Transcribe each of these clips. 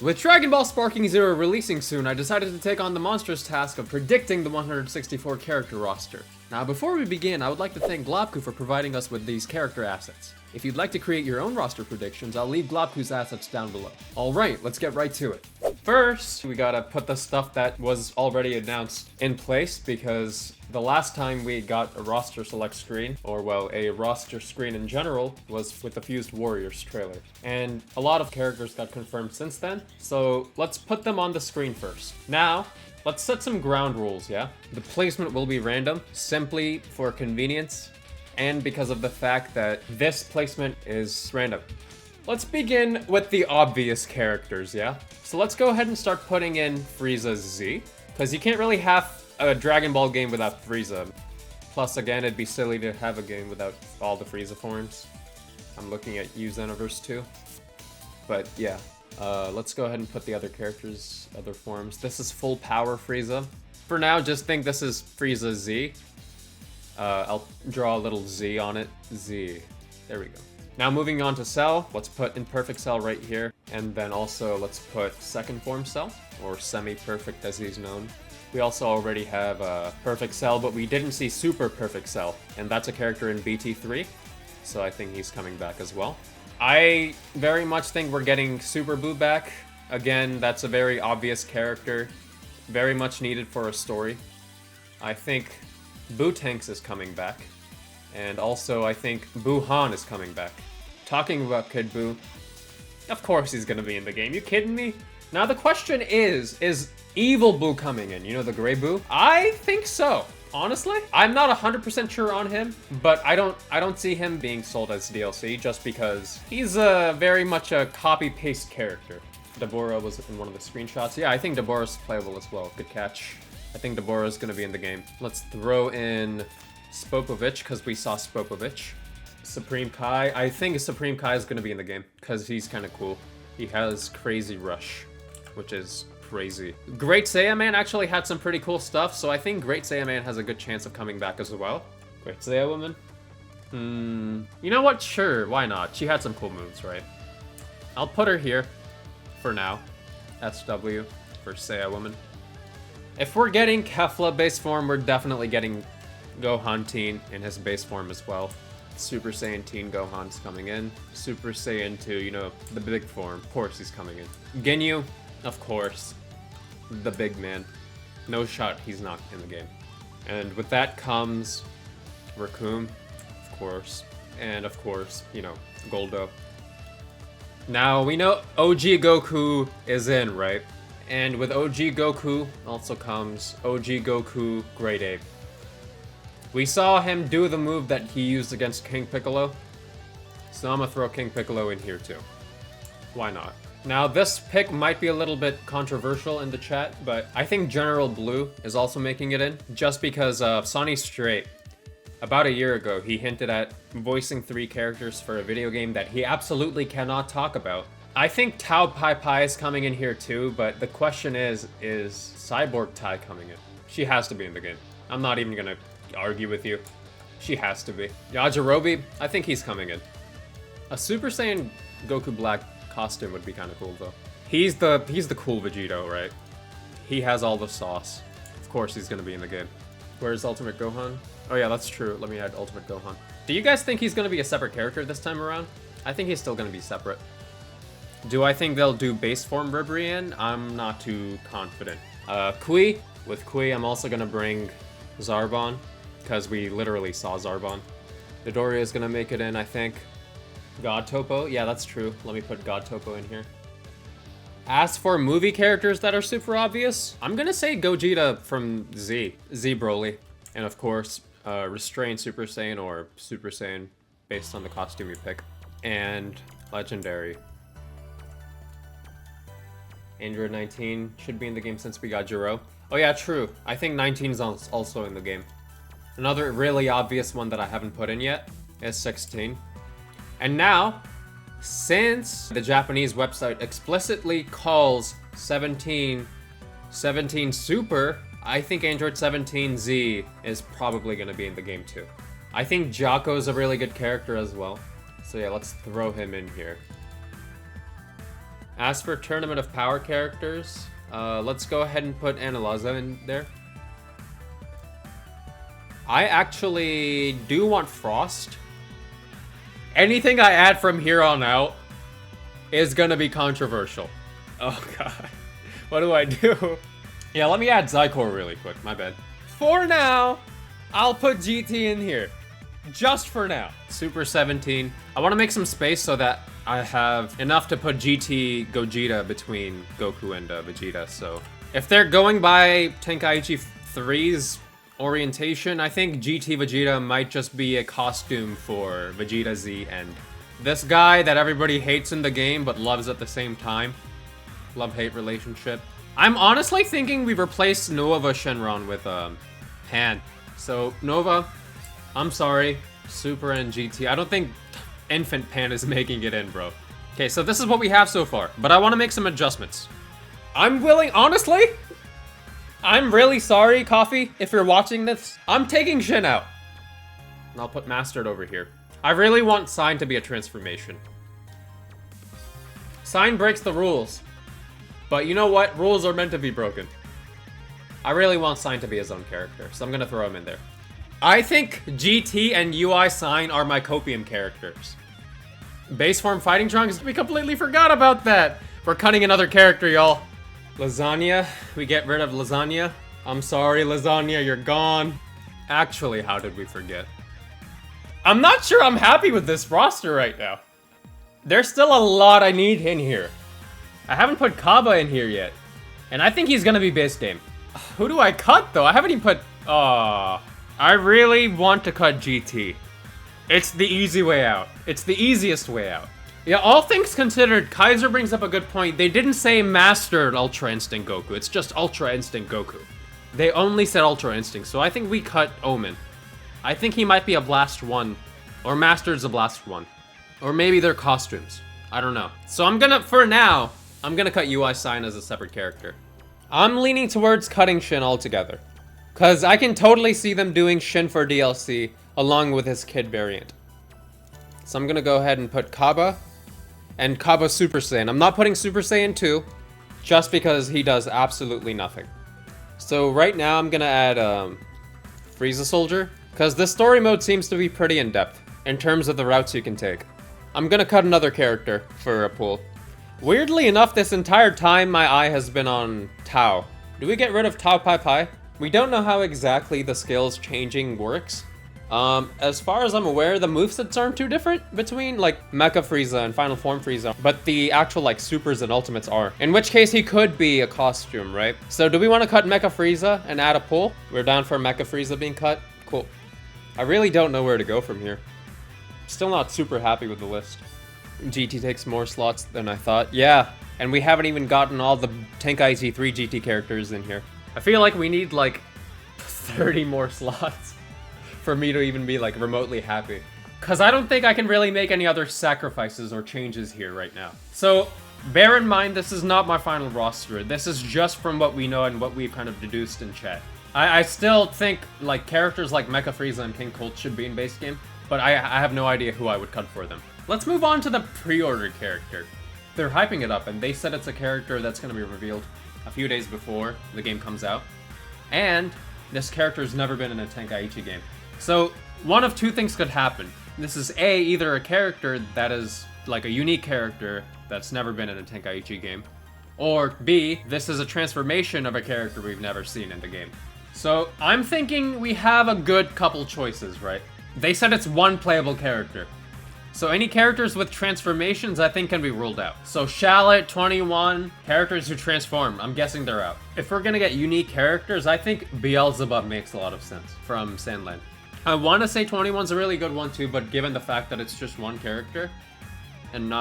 With Dragon Ball Sparking Zero releasing soon, I decided to take on the monstrous task of predicting the 164 character roster. Now before we begin, I would like to thank Globku for providing us with these character assets. If you'd like to create your own roster predictions, I'll leave Globku's assets down below. Alright, let's get right to it. First, we gotta put the stuff that was already announced in place, because the last time we got a roster select screen, or well, a roster screen in general, was with the Fused Warriors trailer. And a lot of characters got confirmed since then, so let's put them on the screen first. Now, let's set some ground rules, yeah? The placement will be random, simply for convenience, and because of the fact that this placement is random. Let's begin with the obvious characters, yeah? So let's go ahead and start putting in Frieza Z, because you can't really have a Dragon Ball game without Frieza. Plus, again, it'd be silly to have a game without all the Frieza forms. I'm looking at you, Xenoverse 2. But yeah, let's go ahead and put the other characters, other forms. This is full power Frieza. For now, just think this is Frieza Z. I'll draw a little Z on it. Z. There we go. Now moving on to Cell, let's put Imperfect Cell right here. And then also let's put Second Form Cell, or Semi-Perfect as he's known. We also already have Perfect Cell, but we didn't see Super Perfect Cell. And that's a character in BT3, so I think he's coming back as well. I very much think we're getting Super Boo back. Again, that's a very obvious character, very much needed for a story. I think Boo Tanks is coming back, and also I think Boo Han is coming back. Talking about Kid Boo, of course he's gonna be in the game, you kidding me? Now the question is Evil Boo coming in, you know, the gray Boo? I think so. Honestly, I'm not 100% sure on him, but I don't see him being sold as DLC just because he's very much a copy-paste character. Deborah was in one of the screenshots. Yeah, I think Deborah's playable as well. Good catch. I think Deborah's gonna be in the game. Let's throw in Spopovich, because we saw Spopovich. Supreme Kai. I think Supreme Kai is gonna be in the game, because he's kind of cool. He has Crazy Rush, which is crazy. Great Saiyaman actually had some pretty cool stuff, so I think Great Saiyaman has a good chance of coming back as well. Great Saiya Woman? You know what? Sure, why not? She had some cool moves, right? I'll put her here for now. SW for Saiya Woman. If we're getting Kefla base form, we're definitely getting Gohan Teen in his base form as well. Super Saiyan Teen Gohan's coming in. Super Saiyan 2, you know, the big form. Of course he's coming in. Ginyu, of course. The big man. No shot he's not in the game. And with that comes Raccoon, of course. And of course, you know, Goldo. Now, we know OG Goku is in, right? And with OG Goku also comes OG Goku Great Ape. We saw him do the move that he used against King Piccolo, so I'm gonna throw King Piccolo in here too. Why not? Now this pick might be a little bit controversial in the chat, but I think General Blue is also making it in, just because Sonny Strait, about a year ago, he hinted at voicing 3 characters for a video game that he absolutely cannot talk about. I think Tao Pai Pai is coming in here too, but the question is Cyborg Tai coming in? She has to be in the game. I'm not even gonna argue with you. She has to be. Yajirobe, I think he's coming in. A Super Saiyan Goku Black costume would be kind of cool though. He's the cool Vegito, right? He has all the sauce. Of course he's gonna be in the game. Where's Ultimate Gohan? Oh yeah, that's true. Let me add Ultimate Gohan. Do you guys think he's gonna be a separate character this time around? I think he's still gonna be separate. Do I think they'll do base form Ribrian? I'm not too confident. Kui. With Kui, I'm also gonna bring Zarbon, because we literally saw Zarbon. Midoriya is gonna make it in, I think. God Topo? Yeah, that's true. Let me put God Topo in here. As for movie characters that are super obvious, I'm gonna say Gogeta from Z. Z Broly. And of course, Restrained Super Saiyan or Super Saiyan based on the costume you pick. And Legendary. Android 19 should be in the game since we got Jiro. Oh yeah, true. I think 19 is also in the game. Another really obvious one that I haven't put in yet is 16. And now, since the Japanese website explicitly calls 17 Super, I think Android 17Z is probably going to be in the game too. I think Jocko is a really good character as well. So yeah, let's throw him in here. As for Tournament of Power characters, let's go ahead and put Analaza in there. I actually do want Frost. Anything I add from here on out is gonna be controversial. Oh god. What do I do? Yeah, let me add Zykor really quick, my bad. For now, I'll put GT in here. Just for now. Super 17. I want to make some space so that I have enough to put GT Gogeta between Goku and Vegeta, so... If they're going by Tenkaichi 3's orientation, I think GT Vegeta might just be a costume for Vegeta Z and this guy that everybody hates in the game but loves at the same time. Love-hate relationship. I'm honestly thinking we replace Nova Shenron with Pan. So Nova, I'm sorry, Super and GT. I don't think Infant Pan is making it in, bro. Okay, so this is what we have so far, but I want to make some adjustments. I'm willing, honestly, I'm really sorry, Coffee, if you're watching this. I'm taking Shin out. And I'll put Mastered over here. I really want Sign to be a transformation. Sign breaks the rules. But you know what? Rules are meant to be broken. I really want Sign to be his own character, so I'm gonna throw him in there. I think GT and UI Sign are my Copium characters. Base form Fighting Trunks, we completely forgot about that. We're cutting another character, y'all. Lasagna, we get rid of Lasagna. I'm sorry, Lasagna, you're gone. Actually, how did we forget? I'm not sure I'm happy with this roster right now. There's still a lot I need in here. I haven't put Kaba in here yet. And I think he's gonna be base game. Who do I cut, though? I haven't even put... I really want to cut GT. It's the easy way out. It's the easiest way out. Yeah, all things considered, Kaiser brings up a good point. They didn't say Mastered Ultra Instinct Goku. It's just Ultra Instinct Goku. They only said Ultra Instinct, so I think we cut Omen. I think he might be a Blast 1. Or Mastered's a Blast 1. Or maybe they're costumes. I don't know. So I'm gonna, for now, I'm gonna cut UI Sign as a separate character. I'm leaning towards cutting Shin altogether. Cause I can totally see them doing Shin for DLC along with his kid variant. So I'm gonna go ahead and put Kaba and Kaba Super Saiyan. I'm not putting Super Saiyan 2 just because he does absolutely nothing. So right now I'm gonna add Frieza Soldier because this story mode seems to be pretty in-depth in terms of the routes you can take. I'm gonna cut another character for a pool. Weirdly enough, this entire time my eye has been on Tao. Do we get rid of Tao Pai Pai? We don't know how exactly the skills changing works. As far as I'm aware, the movesets aren't too different between, like, Mecha Frieza and Final Form Frieza, but the actual, like, supers and ultimates are. In which case, he could be a costume, right? So do we want to cut Mecha Frieza and add a pull? We're down for Mecha Frieza being cut? Cool. I really don't know where to go from here. Still not super happy with the list. GT takes more slots than I thought. Yeah, and we haven't even gotten all the Tenkaichi 3 GT characters in here. I feel like we need, like, 30 more slots for me to even be, like, remotely happy. Because I don't think I can really make any other sacrifices or changes here right now. So, bear in mind, this is not my final roster. This is just from what we know and what we've kind of deduced in chat. I still think, like, characters like Mecha Frieza and King Colt should be in base game, but I have no idea who I would cut for them. Let's move on to the pre-order character. They're hyping it up, and they said it's a character that's going to be revealed a few days before the game comes out. And this character's never been in a Tenkaichi game. So, one of two things could happen. This is A, either a character that is, like, a unique character that's never been in a Tenkaichi game, or B, this is a transformation of a character we've never seen in the game. So, I'm thinking we have a good couple choices, right? They said it's one playable character. So any characters with transformations, I think, can be ruled out. So Shallot, 21, characters who transform, I'm guessing they're out. If we're gonna get unique characters, I think Beelzebub makes a lot of sense from Sandland. I want to say 21's a really good one too, but given the fact that it's just one character, and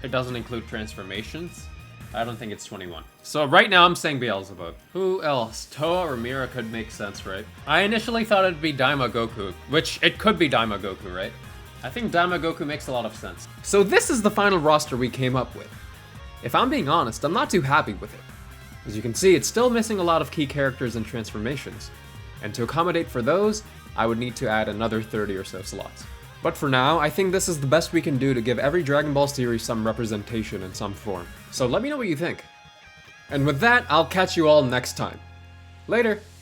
it doesn't include transformations, I don't think it's 21. So right now I'm saying Beelzebub. Who else? Toa or Mira could make sense, right? I initially thought it'd be Daima Goku, which it could be Daima Goku, right? I think Daima Goku makes a lot of sense. So this is the final roster we came up with. If I'm being honest, I'm not too happy with it. As you can see, it's still missing a lot of key characters and transformations. And to accommodate for those, I would need to add another 30 or so slots. But for now, I think this is the best we can do to give every Dragon Ball series some representation in some form. So let me know what you think. And with that, I'll catch you all next time. Later!